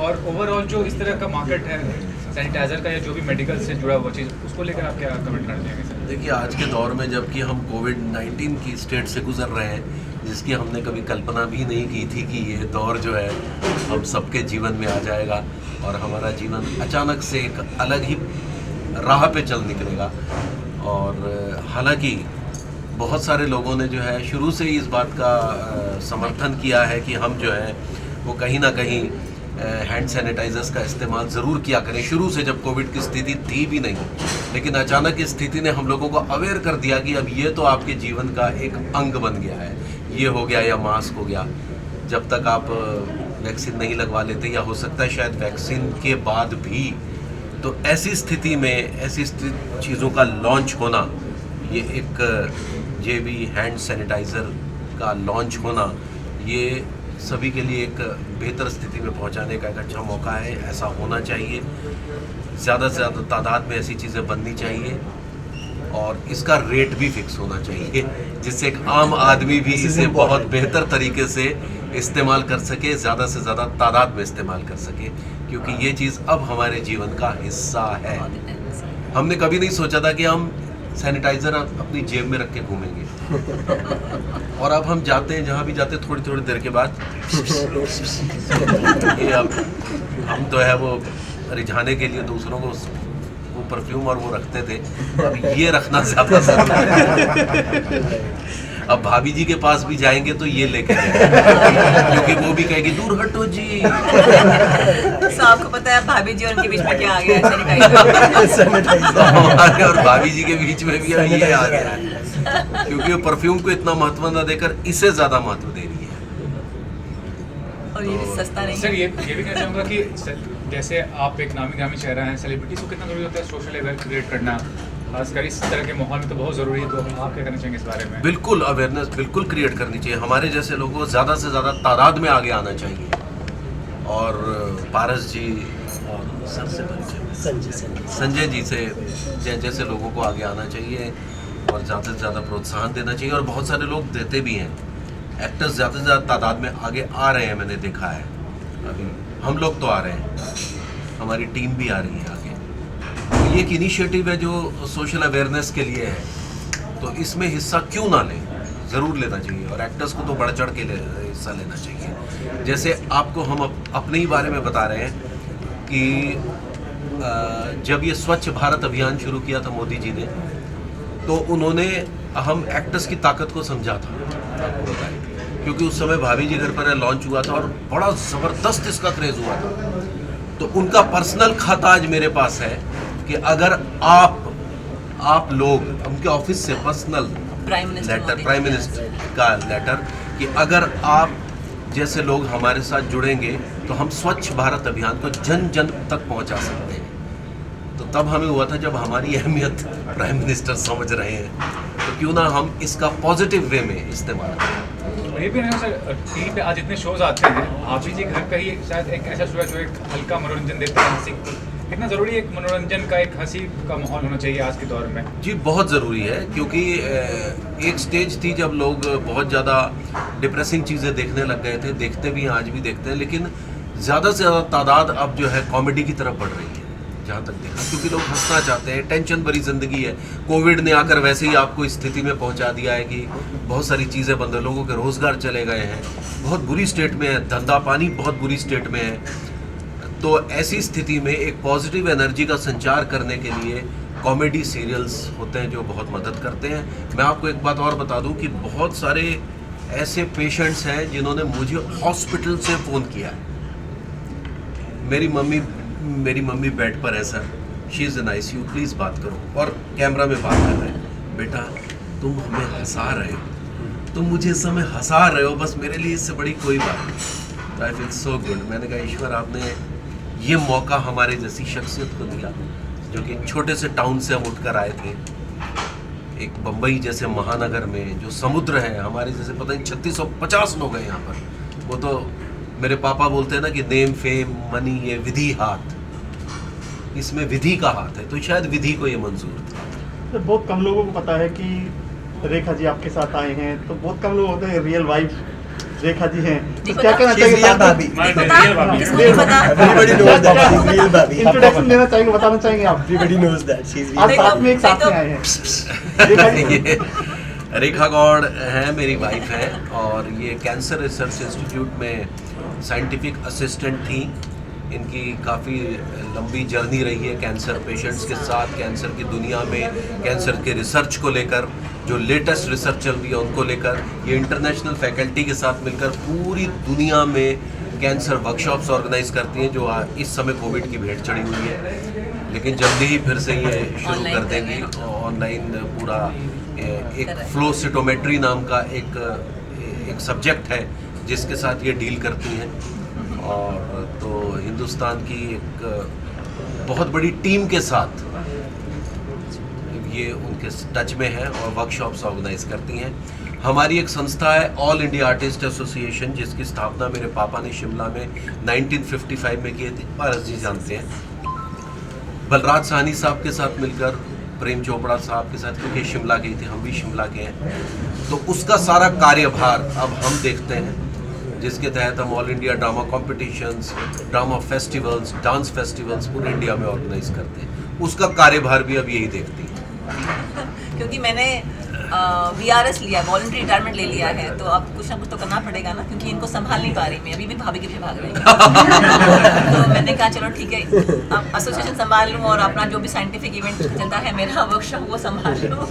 और ओवरऑल जो इस तरह का मार्केट है सैनिटाइजर का या जो भी मेडिकल से जुड़ा हुआ चीज़, उसको लेकर आप क्या कमेंट करते हैं सर? देखिए, आज के दौर में जबकि हम कोविड-19 की स्टेट से गुजर रहे हैं, जिसकी हमने कभी कल्पना भी नहीं की थी कि ये दौर जो है हम सबके जीवन में आ जाएगा और हमारा जीवन अचानक से एक अलग ही राह पे चल निकलेगा। और हालांकि बहुत सारे लोगों ने जो है शुरू से ही इस बात का समर्थन किया है कि हम जो है वो कहीं ना कहीं हैंड सैनिटाइजर्स का इस्तेमाल ज़रूर किया करें। शुरू से जब कोविड की स्थिति थी भी नहीं, लेकिन अचानक इस स्थिति ने हम लोगों को अवेयर कर दिया कि अब ये तो आपके जीवन का एक अंग बन गया है। ये हो गया या मास्क हो गया, जब तक आप वैक्सीन नहीं लगवा लेते, या हो सकता है शायद वैक्सीन के बाद भी। तो ऐसी स्थिति में ऐसी चीज़ों का लॉन्च होना, ये भी हैंड सैनिटाइज़र का लॉन्च होना, ये सभी के लिए एक बेहतर स्थिति में पहुंचाने का एक अच्छा मौका है। ऐसा होना चाहिए, ज़्यादा से ज़्यादा तादाद में ऐसी चीज़ें बननी चाहिए और इसका रेट भी फिक्स होना चाहिए, जिससे एक आम आदमी भी इसे बहुत बेहतर तरीके से इस्तेमाल कर सके, ज़्यादा से ज़्यादा तादाद में इस्तेमाल कर सके, क्योंकि ये चीज़ अब हमारे जीवन का हिस्सा है। हमने कभी नहीं सोचा था कि हम सैनिटाइज़र अपनी जेब में रख के घूमेंगे और अब हम जाते हैं, जहाँ भी जाते हैं, थोड़ी थोड़ी देर के बाद ये अब हम तो है वो रिझाने के लिए दूसरों को वो परफ्यूम और वो रखते थे, अब ये रखना ज़्यादा ज़रूरी है। अब भाभी जी के पास भी जाएंगे तो ये लेके जाएंगे, क्योंकि वो भी कहेगी दूर हटो जी। तो आपको पता है भाभी जी और उनके बीच में क्या आ गया है? सैनिटाइजर। हमारे और भाभी जी के बीच में भी अब ये आ गया है, क्योंकि वो परफ्यूम को इतना महत्व न देकर इसे ज़्यादा महत्व दे रही है। और ये भी सस्ता नहीं सर, है। ये भी कहना चाहूँगा कि जैसे आप एक नामी ग्रामी चेहरा हैं, सेलिब्रिटीज़ को कितना ज़रूरी होता है सोशल अवेयर क्रिएट करना, खासकर इस तरह के माहौल में तो बहुत ज़रूरी है। तो आप क्या करना चाहेंगे इस बारे में? बिल्कुल अवेयरनेस बिल्कुल क्रिएट करनी चाहिए। हमारे जैसे लोगों को ज़्यादा से ज़्यादा तादाद में आगे आना चाहिए, और पारस जी और सर से संजय जी से जैसे लोगों को आगे आना चाहिए और ज़्यादा से ज़्यादा प्रोत्साहन देना चाहिए। और बहुत सारे लोग देते भी हैं, एक्टर्स ज़्यादा से ज़्यादा तादाद में आगे आ रहे हैं, मैंने देखा है। अभी हम लोग तो आ रहे हैं, हमारी टीम भी आ रही है आगे। तो ये एक इनिशिएटिव है जो सोशल अवेयरनेस के लिए है, तो इसमें हिस्सा क्यों ना लें, ज़रूर लेना चाहिए। और एक्टर्स को तो बढ़ चढ़ के हिस्सा लेना चाहिए। जैसे आपको हम अपने ही बारे में बता रहे हैं कि जब ये स्वच्छ भारत अभियान शुरू किया था मोदी जी ने, तो उन्होंने हम एक्टर्स की ताकत को समझा था, आपको बताएं, क्योंकि उस समय भाभी जी घर पर लॉन्च हुआ था और बड़ा ज़बरदस्त इसका क्रेज़ हुआ था। तो उनका पर्सनल खाता आज मेरे पास है कि अगर आप लोग उनके ऑफिस से पर्सनल लेटर, प्राइम मिनिस्टर का लेटर, कि अगर आप जैसे लोग हमारे साथ जुड़ेंगे तो हम स्वच्छ भारत अभियान को जन जन तक पहुंचा सकते हैं। तो तब हमें हुआ था जब हमारी अहमियत प्राइम मिनिस्टर समझ रहे हैं, तो क्यों ना हम इसका पॉजिटिव वे में इस्तेमाल करें। और ये भी नहीं सर, टीवी पे आज इतने शोज आते हैं, आप ही जी घर पे ही शायद एक ऐसा शो है जो एक हल्का मनोरंजन देता है, हंसी। कितना ज़रूरी है एक मनोरंजन का, एक हंसी का माहौल होना चाहिए आज के दौर में? जी बहुत ज़रूरी है, क्योंकि एक स्टेज थी जब लोग बहुत ज़्यादा डिप्रेसिंग चीज़ें देखने लग गए थे, देखते भी हैं, आज भी देखते हैं, लेकिन ज़्यादा से ज़्यादा तादाद अब जो है कॉमेडी की तरफ बढ़ रही है, जहाँ तक देखा, क्योंकि लोग हंसना चाहते हैं। टेंशन भरी ज़िंदगी है, कोविड ने आकर वैसे ही आपको इस स्थिति में पहुँचा दिया है कि बहुत सारी चीज़ें बंद है, लोगों के रोज़गार चले गए हैं, बहुत बुरी स्टेट में है, धंधा पानी बहुत बुरी स्टेट में है। तो ऐसी स्थिति में एक पॉजिटिव एनर्जी का संचार करने के लिए कॉमेडी सीरियल्स होते हैं जो बहुत मदद करते हैं। मैं आपको एक बात और बता दूं कि बहुत सारे ऐसे पेशेंट्स हैं जिन्होंने मुझे हॉस्पिटल से फ़ोन किया है। मेरी मम्मी बेड पर है sir, she is in ICU, please बात करो, और कैमरा में बात कर रहे हैं, बेटा तुम हमें हंसा रहे हो, तुम मुझे इस समय हंसा रहे हो, बस मेरे लिए इससे बड़ी कोई बात नहीं। I feel so good. मैंने कहा ईश्वर आपने ये मौका हमारे जैसी शख्सियत को दिया, जो कि छोटे से टाउन से हम उठकर आए थे, एक बम्बई जैसे महानगर में जो समुद्र है, हमारे जैसे पता नहीं 3650 लोग हैं यहाँ पर। वो तो मेरे पापा बोलते हैं ना कि नेम फेम मनी ये विधि हाथ, इसमें विधि का हाथ है, तो शायद विधि को ये मंजूर था। तो बहुत कम लोगों को पता है कि रेखा जी आपके साथ आए हैं, तो बहुत कम लोग होते हैं रियल वाइफ रेखा जी हैं जी, तो क्या पता? कहना She's चाहिए real भाभी। नहीं पता, किसको नहीं पता? Everybody knows that she's real भाभी। इंट्रोडक्शन देना चाहेंगे, बताना चाहेंगे आप? Everybody knows that she's आज real। साथ में एक साथ में आए हैं रेखा जी। ये रेखा गौड़ है, मेरी वाइफ है, और ये कैंसर रिसर्च इंस्टीट्यूट में साइंटिफिक असिस्टेंट थी। इनकी काफ़ी लंबी जर्नी रही है कैंसर पेशेंट्स के साथ, कैंसर की दुनिया में, कैंसर के रिसर्च को लेकर, जो लेटेस्ट रिसर्च चल रही है उनको लेकर। ये इंटरनेशनल फैकल्टी के साथ मिलकर पूरी दुनिया में कैंसर वर्कशॉप्स ऑर्गेनाइज करती हैं, जो इस समय कोविड की भेंट चढ़ी हुई है, लेकिन जल्दी ही फिर से ये शुरू Online कर कर देंगी। रहे ऑनलाइन पूरा एक कर रहे हैं। फ्लो सिटोमेट्री नाम का एक सब्जेक्ट है जिसके साथ ये डील करती हैं। और तो हिंदुस्तान की एक बहुत बड़ी टीम के साथ ये उनके टच में है और वर्कशॉप्स ऑर्गेनाइज करती हैं। हमारी एक संस्था है ऑल इंडिया आर्टिस्ट एसोसिएशन, जिसकी स्थापना मेरे पापा ने शिमला में 1955 में की थी। पारस जी जानते हैं, बलराज साहनी साहब के साथ मिलकर, प्रेम चोपड़ा साहब के साथ, क्योंकि शिमला के थे, हम भी शिमला के हैं, तो उसका सारा कार्यभार अब हम देखते हैं, जिसके तहत हम all India drama competitions, drama festivals, dance festivals पूरे इंडिया में ऑर्गेनाइज करते हैं। उसका कार्यभार भी अब यही देखती है। क्योंकि मैंने VRS लिया, वॉलंटरी रिटायरमेंट ले लिया है, तो अब कुछ ना कुछ तो करना पड़ेगा ना, क्योंकि इनको संभाल नहीं पा रही मैं, अभी भी भाभी के पीछे भाग रही हूँ। तो मैंने कहा चलो ठीक है, अब एसोसिएशन संभाल लूँ और अपना जो भी साइंटिफिक इवेंट चलता है मेरा वर्कशॉप वो संभाल लूँ,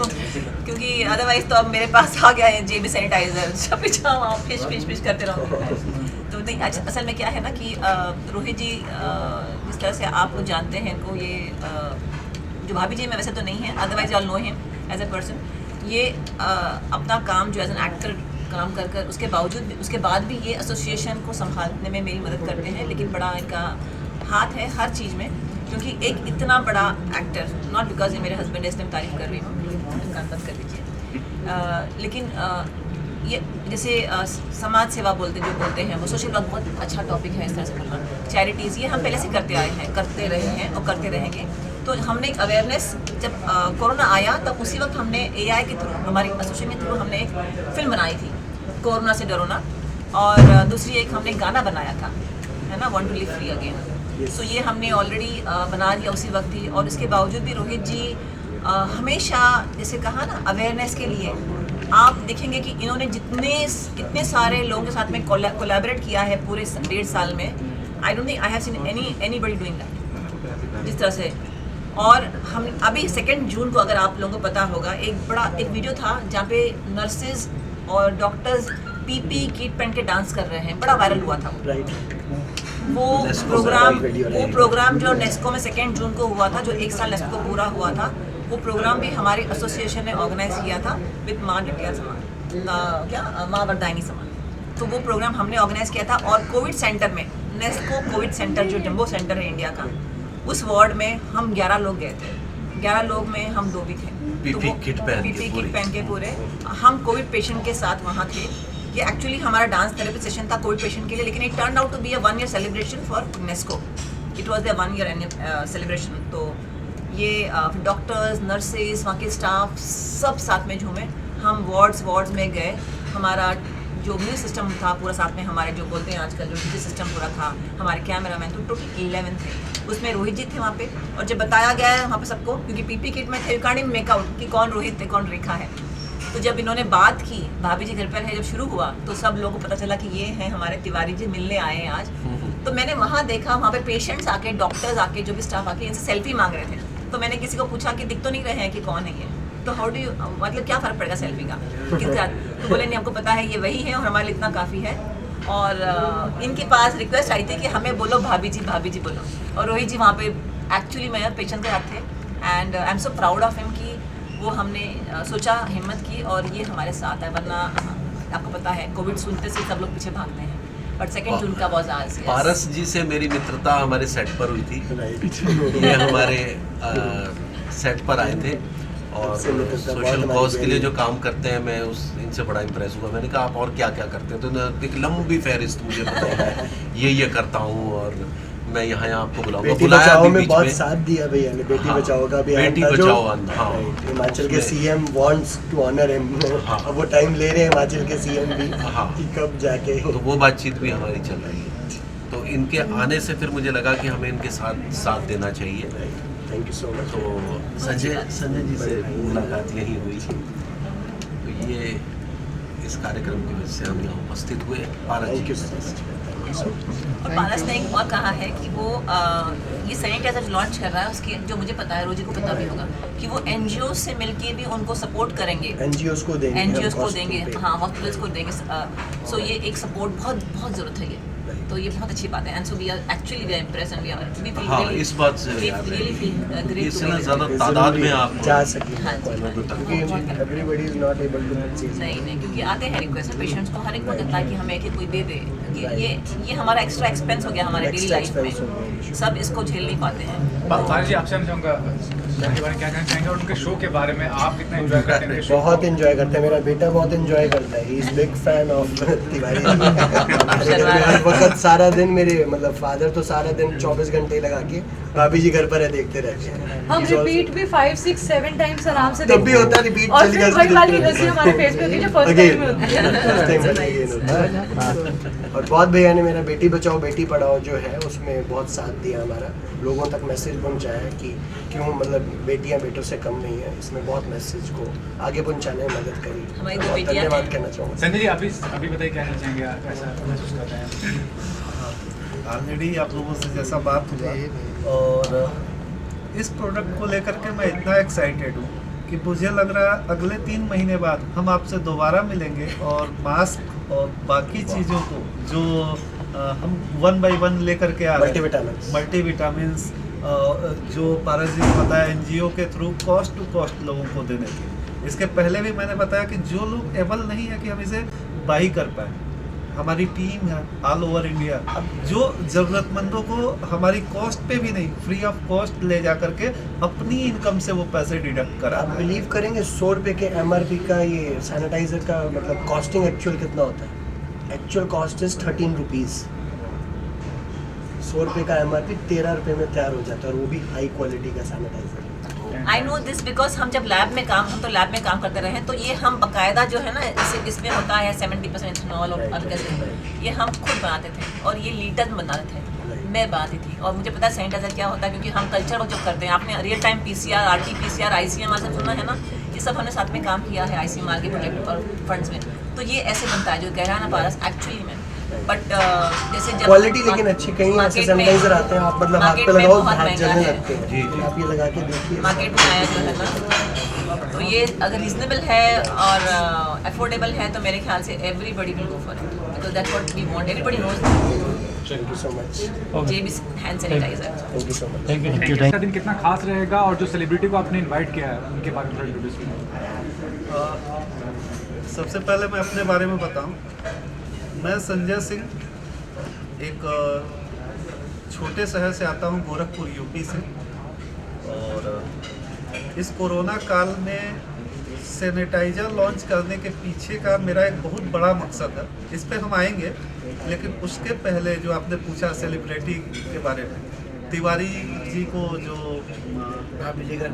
क्योंकि अदरवाइज तो अब मेरे पास आ गया है JB सैनिटाइजर, जब भी जाओ वहाँ फिश करते रहूँगी। तो नहीं, असल में क्या है ना कि रोहित जी जिस तरह से आप लोग जानते हैं इनको, ये जो भाभी जी में वैसे तो नहीं है, otherwise all know him as a person. ये अपना काम जो एज एन एक्टर काम कर कर उसके बाद भी ये एसोसिएशन को संभालने में मेरी मदद करते हैं, लेकिन बड़ा इनका हाथ है हर चीज़ में, क्योंकि एक इतना बड़ा एक्टर, नॉट बिकॉज ये मेरे हस्बैंड है इसलिए मैं तारीफ कर रही हूँ, कान बंद कर लीजिए, लेकिन ये जैसे समाज सेवा बोलते जो बोलते हैं वो, सोशल वर्क बहुत अच्छा टॉपिक है इस तरह से बोलना, चैरिटीज़, ये हम पहले से करते आए हैं, करते रहे हैं और करते रहेंगे। तो हमने एक अवेयरनेस, जब कोरोना आया तब उसी वक्त हमने AI के थ्रू, हमारी एसोसिएशन के थ्रू हमने एक फिल्म बनाई थी, कोरोना से डरो ना, और दूसरी एक हमने गाना बनाया था, है ना, want to live free again. So ये हमने ऑलरेडी बना दिया उसी वक्त ही, और इसके बावजूद भी रोहित जी हमेशा, जैसे कहा ना, अवेयरनेस के लिए आप देखेंगे कि इन्होंने इतने सारे लोगों के साथ में कोलैबोरेट किया है पूरे 1.5 साल में। I don't think I have seen anybody doing that जिस तरह से। और हम अभी 2 जून को, अगर आप लोगों को पता होगा, एक वीडियो था जहाँ पे नर्सेज और डॉक्टर्स PPE किट पहन के डांस कर रहे हैं, बड़ा वायरल हुआ था वो प्रोग्राम जो नेस्को में 2 जून को हुआ था, जो 1 साल नेस्को को पूरा हुआ था, वो प्रोग्राम भी हमारे एसोसिएशन ने ऑर्गेनाइज किया था विद माँ डटिया समाज, माँ वरदायनी समाज। तो वो प्रोग्राम हमने ऑर्गेनाइज किया था, और कोविड सेंटर में, नेस्को कोविड सेंटर जो जम्बो सेंटर है इंडिया का, उस वार्ड में हम 11 लोग गए थे, 11 लोग में हम 2 भी थे। PPE किट पहन के पूरे हम कोविड पेशेंट के साथ वहाँ थे। ये एक्चुअली हमारा डांस थेरेपी सेशन था कोविड पेशेंट के लिए, लेकिन it turn out to be a 1 year celebration for NESCO. It was the 1 year celebration. तो ये डॉक्टर्स, नर्सेज, वहाँ के स्टाफ सब साथ में झूमे, हम वार्ड्स में गए, हमारा जो म्यूजिक सिस्टम था पूरा साथ में, हमारे जो बोलते हैं आजकल जो डीजे सिस्टम पूरा था, हमारे कैमरामैन, तो टोटल 11 थे, उसमें रोहित जी थे वहाँ पे। और जब बताया गया है वहाँ पे सबको, क्योंकि PPE किट में थे, यू कांट मेकआउट कि कौन रोहित थे कौन रेखा है। तो जब इन्होंने बात की, भाभी जी घर पर है, जब शुरू हुआ तो सब लोगों को पता चला कि ये हैं हमारे तिवारी जी, मिलने आए हैं आज। तो मैंने वहाँ देखा, वहाँ पे पेशेंट्स आके, डॉक्टर्स आके, जो भी स्टाफ आके इनसे सेल्फी मांग रहे थे। तो मैंने किसी को पूछा कि दिख तो नहीं रहे हैं कि कौन है ये, तो हाउ डू यू, मतलब क्या फ़र्क पड़ेगा सेल्फी का किसके साथ? तो बोले नहीं, हमको पता है ये वही है और हमारे लिए इतना काफ़ी है। और इनके पास रिक्वेस्ट आई थी कि हमें बोलो भाभी जी बोलो, और रोहित जी वहाँ पे एक्चुअली मेरे पेशेंट के साथ थे, and I am so proud of him कि वो हमने सोचा, हिम्मत की, और ये हमारे साथ है। वरना आपको पता है कोविड सुनते से सब लोग पीछे भागते हैं, बट 2 जून का वाज आज। पारस जी से मेरी मित्रता हमारे सेट पर हुई थी। ये हमारे सेट पर आए थे और सोशल कॉज के लिए जो काम करते हैं, मैं इनसे बड़ा इम्प्रेस हुआ। मैंने कहा आप और क्या क्या करते हैं, तो एक लंबी फहरिस्त मुझे बताया, ये करता हूँ, और मैं यहाँ आपको बुलाऊंगा। बेटी बुलाया बचाओ अभी में बीच बहुत में। साथ दिया भैया ने, बेटी हाँ, बचाओ का भी बेटी था जो- बचाओ हाँ। Right, हिमाचल के उसमें- CM wants to honour him. हाँ। अब वो टाइम ले रहे हैं हिमाचल के सीएम भी हाँ। कि कब जाके। तो वो बातचीत भी हमारी चल रही है। तो इनके आने से फिर मुझे लगा कि हमें इनके साथ देना चाहिए। Thank you so much. तो संजय जी से मुलाकात यही हुई। तो ये इस कार्यक्रम की वजह से हम यहाँ उपस्थित हुए। Thank you so much. और पारस ने एक और कहा है कि वो ये सैनिटाइजर लॉन्च कर रहा है, उसकी जो मुझे पता है, रोजी को पता भी होगा, कि वो एनजीओ से मिलके भी उनको सपोर्ट करेंगे, एनजीओस को देंगे, एनजीओस को cost देंगे, पे। हाँ हॉस्पिटल्स को देंगे। सो ये एक सपोर्ट बहुत ज़रूरत है ये, तो ये बहुत अच्छी बात है। And so we are actually we are impressed and we feel हाँ, इस बात से रियली फील ग्रेट इससे टू ना ज़्यादा तादाद में आप जा सके हाँ जी, हाँ जी। क्योंकि everybody is not able to purchase. नहीं, क्योंकि आते हैं रिक्वेस्ट पेशेंट्स को, हर एक को कहता है कि हमें एक कोई दे दे, क्योंकि ये हमारा एक्स्ट्रा एक्सपेंस हो गया हमारे डेली Extra लाइफ expense हो में, गया। सब इसको झेल नहीं पाते हैं। पारस जी, आपसे हम चाहूँगा शहर के बारे में क्या कहना चाहेंगे और उनके शो के बारे में, आप कितना एंजॉय करते हैं उनके शो? बहुत एंजॉय करते हैं, मेरा बेटा बहुत एंजॉय करता है, he is big fan of Tiwari. हर वक्त सारा दिन मेरे मतलब फादर तो सारा दिन 24 घंटे लगा के भाभी जी घर पर है देखते रहते हैं। हम He's also- रिपीट भी 5, 6, 7 टाइम्स आराम से तब भी देखते होता हैं। है repeat और चली फिर जाती वही वाली है। हंसी हमारे फेस पे होती है जो फर्स्ट Again, टाइम में होती है। first time वाला again होता है। और बहुत भैया ने मेरा बेटी बचाओ बेटी पढ़ाओ जो है उसमें बहुत साथ दिया हमारा, लोगों तक मैसेज पहुंचाया कि क्यों मतलब बेटियां बेटों से कम नहीं है, इसमें बहुत मैसेज को आगे पहुंचाने में मदद करी। हमारी दो बहुत बेटियां धन्यवाद हैं। कहना चाहूँगा। संजय जी, अभी बताइए क्या कहना चाहेंगे, आप कैसा महसूस करते हैं? ऑलरेडी आप लोगों से जैसा बात हुआ, और इस प्रोडक्ट को लेकर के मैं इतना एक्साइटेड हूँ कि मुझे लग रहा है अगले 3 महीने बाद हम आपसे दोबारा मिलेंगे और मास्क और बाकी चीज़ों को जो हम 1 by 1 लेकर के आ रहे हैं, मल्टीविटामिन्स जो पारस जी ने बताया एनजीओ के थ्रू कॉस्ट टू कॉस्ट लोगों को देने की। इसके पहले भी मैंने बताया कि जो लोग एबल नहीं है कि हम इसे बाई कर पाए, हमारी टीम है ऑल ओवर इंडिया, जो ज़रूरतमंदों को हमारी कॉस्ट पे भी नहीं, फ्री ऑफ कॉस्ट ले जा करके अपनी इनकम से वो पैसे डिडक्ट करा। आप बिलीव करेंगे 100 रुपये के MRP का ये सैनिटाइजर का मतलब कॉस्टिंग एक्चुअल कितना होता है? Actual cost is 13 rupees. 100 रुपये का MRP 13 रुपये में तैयार हो जाता है, और वो भी हाई क्वालिटी का sanitizer. I know this because हम जब लैब में काम करते रहे हैं, तो ये हम बकायदा जो है ना, इसमें होता है 70% इथेनॉल और अदर कैसे, ये हम खुद बनाते थे और ये लीटर में बनाते थे, मैं बनाती थी। और मुझे पता है सैनिटाइजर क्या होता है, क्योंकि हम कल्चर वर्क जब करते हैं, आपने real time PCR, RT-PCR, ICMR सब सुना है ना, ये सब हमने साथ में काम किया है ICMR के प्रोजेक्ट और फंड्स में। तो ये ऐसे बनता है जो कह रहा है ना पारस, एक्चुअली में बट जैसे जब क्वालिटी लेकिन अच्छी, कहीं ऐसे मार्केट में- सैनिटाइजर आते हैं आप मतलब हाथ मार्केट पे में लगाओ बहुत हाथ महंगा जलने है। लगते हैं। जी। आप ये लगा के देखिए। मार्केट में आया जो है ना, तो ये अगर रीजनेबल है और अफोर्डेबल है तो मेरे ख्याल से everybody will go for it, because that's what we want, everybody knows thank you so much. JB hand sanitizer. Thank you so much. इसका दिन कितना खास रहेगा और जो सेलिब्रिटी को आपने इनवाइट किया है उनके बारे में थोड़ा इंट्रोड्यूस कीजिए। सबसे पहले मैं अपने बारे में बताऊं, मैं संजय सिंह एक छोटे शहर से आता हूं, गोरखपुर यूपी से, और इस कोरोना काल में सैनिटाइजर लॉन्च करने के पीछे का मेरा एक बहुत बड़ा मकसद है, इस पे हम आएंगे। लेकिन उसके पहले जो आपने पूछा सेलिब्रिटी के बारे में, तिवारी जी को जो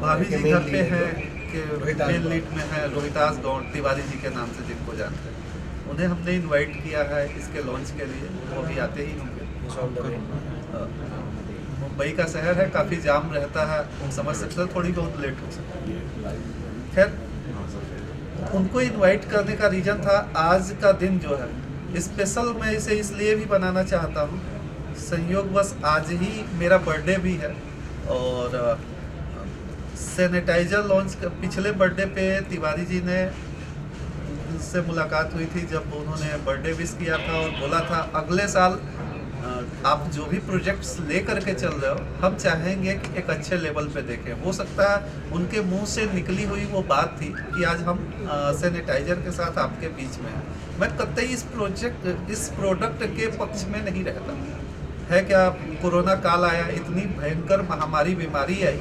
भाभी जी घर पे हैं कि मेन लीड में है, रोहितास गौड़ तिवारी जी के नाम से जिनको जानते हैं, उन्हें हमने इनवाइट किया है इसके लॉन्च के लिए, वो अभी आते ही होंगे। मुंबई का शहर है, काफ़ी जाम रहता है, समझ सकते हैं, थोड़ी बहुत लेट हो सकती है। खैर, उनको इनवाइट करने का रीज़न था आज का दिन जो है स्पेशल, मैं इसे इसलिए भी बनाना चाहता हूँ, संयोगवश आज ही मेरा बर्थडे भी है, और सैनिटाइजर लॉन्च पिछले बर्थडे पे तिवारी जी ने से मुलाकात हुई थी जब उन्होंने बर्थडे विश किया था और बोला था अगले साल आप जो भी प्रोजेक्ट्स ले करके चल रहे हो, हम चाहेंगे कि एक अच्छे लेवल पे देखें। हो सकता है उनके मुंह से निकली हुई वो बात थी कि आज हम सैनिटाइजर के साथ आपके बीच में हैं। मैं कतई इस प्रोडक्ट के पक्ष में नहीं रहता है। क्या कोरोना काल आया, इतनी भयंकर महामारी बीमारी आई,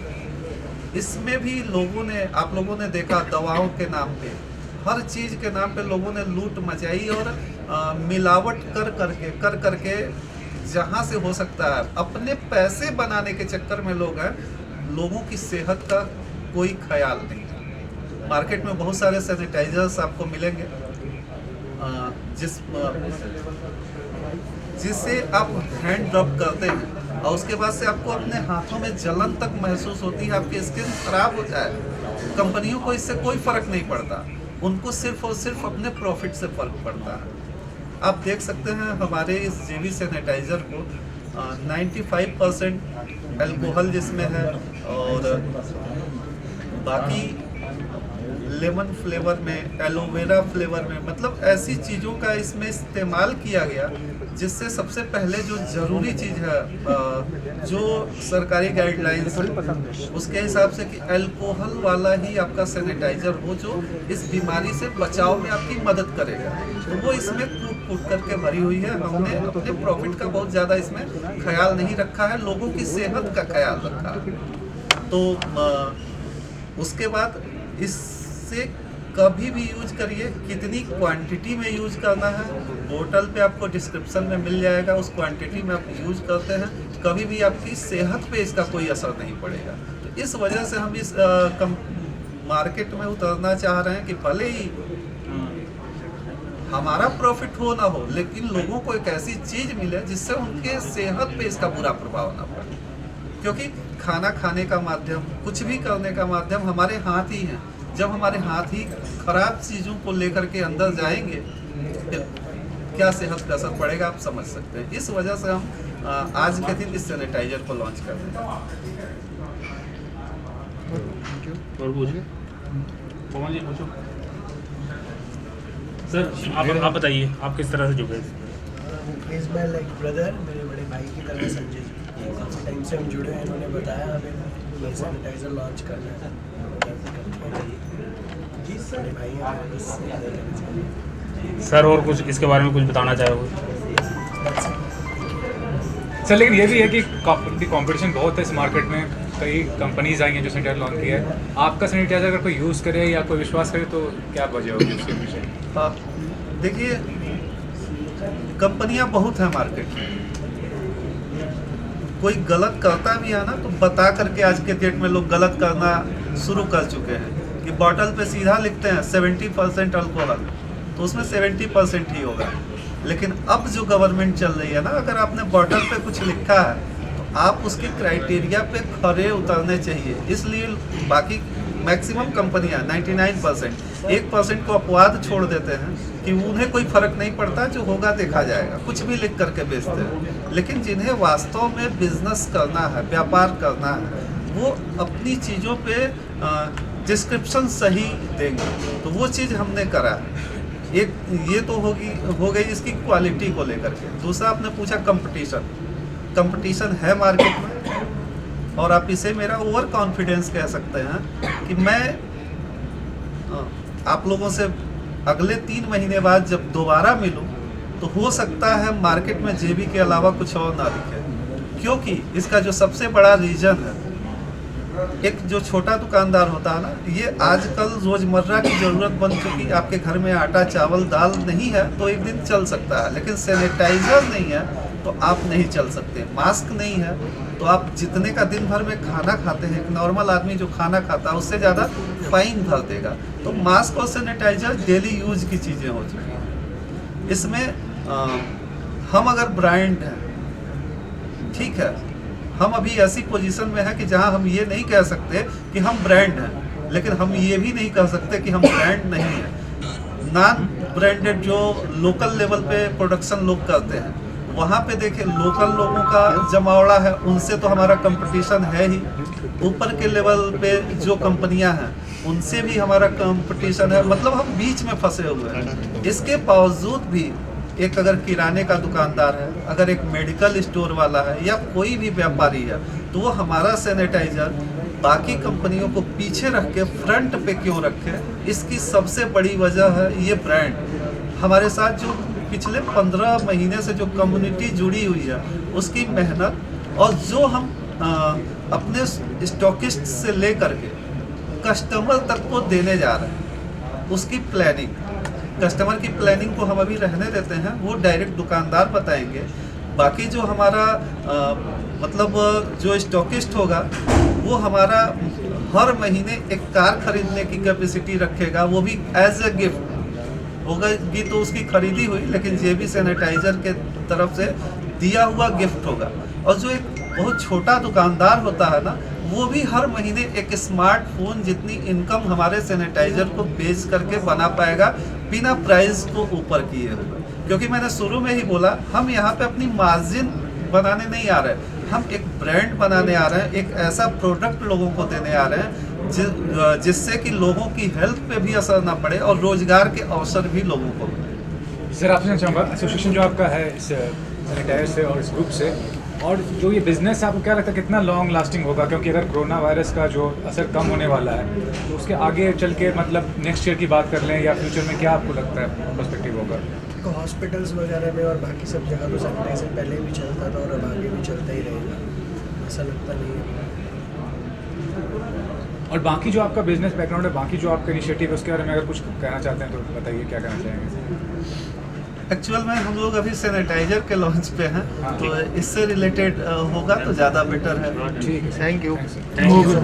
इसमें भी लोगों ने, आप लोगों ने देखा, दवाओं के नाम पे, हर चीज़ के नाम पे लोगों ने लूट मचाई और मिलावट कर करके जहाँ से हो सकता है। अपने पैसे बनाने के चक्कर में लोग हैं, लोगों की सेहत का कोई ख्याल नहीं है। मार्केट में बहुत सारे सैनिटाइजर्स आपको मिलेंगे जिससे आप हैंड रब करते हैं और उसके बाद से आपको अपने हाथों में जलन तक महसूस होती है, आपकी स्किन खराब हो जाए। कंपनियों को इससे कोई फर्क नहीं पड़ता, उनको सिर्फ और सिर्फ अपने प्रॉफिट से फर्क पड़ता है। आप देख सकते हैं हमारे इस जेवी सैनिटाइज़र को 95% अल्कोहल जिसमें है और बाकी लेमन फ्लेवर में, एलोवेरा फ्लेवर में, मतलब ऐसी चीज़ों का इसमें इस्तेमाल किया गया जिससे सबसे पहले जो ज़रूरी चीज़ है जो सरकारी गाइडलाइंस उसके हिसाब से कि अल्कोहल वाला ही आपका सैनिटाइज़र हो जो इस बीमारी से बचाव में आपकी मदद करेगा, तो वो इसमें कूट करके भरी हुई है। हमने अपने प्रॉफिट का बहुत ज़्यादा इसमें ख्याल नहीं रखा है, लोगों की सेहत का ख्याल रखा है। तो उसके बाद इससे कभी भी यूज करिए, कितनी क्वांटिटी में यूज करना है बोतल पे आपको डिस्क्रिप्शन में मिल जाएगा, उस क्वांटिटी में आप यूज करते हैं, कभी भी आपकी सेहत पे इसका कोई असर नहीं पड़ेगा। तो इस वजह से हम इस मार्केट में उतरना चाह रहे हैं कि भले ही हमारा प्रॉफिट हो ना हो, लेकिन लोगों को एक ऐसी चीज़ मिले जिससे उनके सेहत पे इसका बुरा प्रभाव ना पड़े, क्योंकि खाना खाने का माध्यम, कुछ भी करने का माध्यम हमारे हाथ ही हैं। जब हमारे हाथ ही खराब चीज़ों को लेकर के अंदर जाएंगे फिर क्या सेहत पे असर पड़ेगा आप समझ सकते हैं। इस वजह से हम आज के दिन इस सैनिटाइजर को लॉन्च कर रहे हैं। और पूछिए पवन जी, पूछो सर। आप बताइए आप किस तरह से जुड़े? इज माय लाइक ब्रदर, मेरे बड़े भाई की तरह संजय जी, काफ़ी टाइम से हम जुड़े हैं। इन्होंने बताया हमें ये सैनिटाइजर लॉन्च करना है, बड़े भाई हैं सर। और कुछ इसके बारे में कुछ बताना चाहोगे सर? लेकिन ये भी है कि कंपटीशन बहुत है इस मार्केट में, कई कंपनीज आई हैं जो सैनिटाइजर लॉन्च किया है। आपका सैनिटाइजर अगर कोई यूज़ करे या कोई विश्वास करे तो क्या वजह होगी उसके पीछे? हाँ, देखिए कंपनियां बहुत हैं मार्केट में, कोई गलत करता भी है ना तो बता करके आज के डेट में लोग गलत करना शुरू कर चुके हैं कि बॉटल पे सीधा लिखते हैं 70% अल्कोहल, तो उसमें 70% ही होगा। लेकिन अब जो गवर्नमेंट चल रही है ना, अगर आपने बॉटल पे कुछ लिखा है तो आप उसके क्राइटेरिया पे खरे उतरने चाहिए। इसलिए बाकी मैक्सिमम कंपनियां 99% 1% को अपवाद छोड़ देते हैं कि उन्हें कोई फर्क नहीं पड़ता, जो होगा देखा जाएगा, कुछ भी लिख करके बेचते हैं। लेकिन जिन्हें वास्तव में बिजनेस करना है, व्यापार करना है, वो अपनी चीज़ों पे डिस्क्रिप्शन सही देंगे, तो वो चीज़ हमने करा है। एक ये तो हो गई इसकी क्वालिटी को लेकर के। दूसरा आपने पूछा कंपटीशन है मार्केट में, और आप इसे मेरा ओवर कॉन्फिडेंस कह सकते हैं कि मैं आप लोगों से अगले 3 महीने बाद जब दोबारा मिलूं तो हो सकता है मार्केट में जेबी के अलावा कुछ और ना दिखे, क्योंकि इसका जो सबसे बड़ा रीज़न है, एक जो छोटा दुकानदार होता है ना, ये आजकल रोज़मर्रा की ज़रूरत बन चुकी। आपके घर में आटा चावल दाल नहीं है तो एक दिन चल सकता है, लेकिन सैनिटाइज़र नहीं है तो आप नहीं चल सकते। मास्क नहीं है तो आप जितने का दिन भर में खाना खाते हैं, एक नॉर्मल आदमी जो खाना खाता है उससे ज़्यादा फाइन भर देगा। तो मास्क और सैनिटाइज़र डेली यूज की चीज़ें हो चुकी हैं। इसमें हम अगर ब्रांड हैं, ठीक है, हम अभी ऐसी पोजीशन में हैं कि जहां हम ये नहीं कह सकते कि हम ब्रांड हैं, लेकिन हम ये भी नहीं कह सकते कि हम ब्रांड नहीं हैं। नॉन ब्रांडेड जो लोकल लेवल पे प्रोडक्शन लोग करते हैं, वहाँ पे देखिए लोकल लोगों का जमावड़ा है, उनसे तो हमारा कंपटीशन है ही। ऊपर के लेवल पे जो कंपनियां हैं उनसे भी हमारा कंपटीशन है, मतलब हम बीच में फंसे हुए हैं। इसके बावजूद भी एक अगर किराने का दुकानदार है, अगर एक मेडिकल स्टोर वाला है, या कोई भी व्यापारी है, तो वो हमारा सैनिटाइज़र बाकी कंपनियों को पीछे रख के फ्रंट पे क्यों रखे? इसकी सबसे बड़ी वजह है ये ब्रांड। हमारे साथ जो पिछले 15 महीने से जो कम्युनिटी जुड़ी हुई है, उसकी मेहनत, और जो हम अपने स्टॉकिस्ट से ले करके कस्टमर तक को देने जा रहे हैं, उसकी प्लानिंग, कस्टमर की प्लानिंग को हम अभी रहने देते हैं, वो डायरेक्ट दुकानदार बताएंगे। बाकी जो हमारा मतलब जो स्टॉकिस्ट होगा वो हमारा हर महीने एक कार खरीदने की कैपेसिटी रखेगा, वो भी एज ए गिफ्ट होगी। तो उसकी खरीदी हुई, लेकिन ये भी सैनिटाइजर के तरफ से दिया हुआ गिफ्ट होगा। और जो एक बहुत छोटा दुकानदार होता है ना, वो भी हर महीने एक स्मार्टफोन जितनी इनकम हमारे सैनिटाइजर को बेच करके बना पाएगा बिना प्राइस को ऊपर किए हुए। क्योंकि मैंने शुरू में ही बोला, हम यहाँ पे अपनी मार्जिन बनाने नहीं आ रहे, हम एक ब्रांड बनाने आ रहे हैं, एक ऐसा प्रोडक्ट लोगों को देने आ रहे हैं जिससे कि लोगों की हेल्थ पे भी असर ना पड़े और रोजगार के अवसर भी लोगों को मिले। सर आपसे चाहूँगा, एसोसिएशन जो आपका है इस सैनिटाइजर से और इस ग्रुप से, और जो ये बिजनेस है आपको क्या लगता है कितना लॉन्ग लास्टिंग होगा? क्योंकि अगर कोरोना वायरस का जो असर कम होने वाला है तो उसके आगे चल के मतलब नेक्स्ट ईयर की बात कर लें या फ्यूचर में, क्या आपको लगता है पर्सपेक्टिव होगा? तो हॉस्पिटल्स वगैरह में और बाकी सब जगह तो सैनिटाइजर पहले भी चलता था और अब आगे भी चलता ही रहेगा, ऐसा लगता नहीं है। और बाकी जो आपका बिजनेस बैकग्राउंड है, बाकी जो आपका इनिशिएटिव है, उसके बारे में अगर कुछ कहना चाहते हैं तो बताइए, क्या कहना चाहेंगे? एक्चुअल में हम लोग अभी सैनिटाइजर के लॉन्च पे हैं, तो इससे रिलेटेड होगा तो ज़्यादा बेटर है। ठीक है, थैंक यू। Thank you.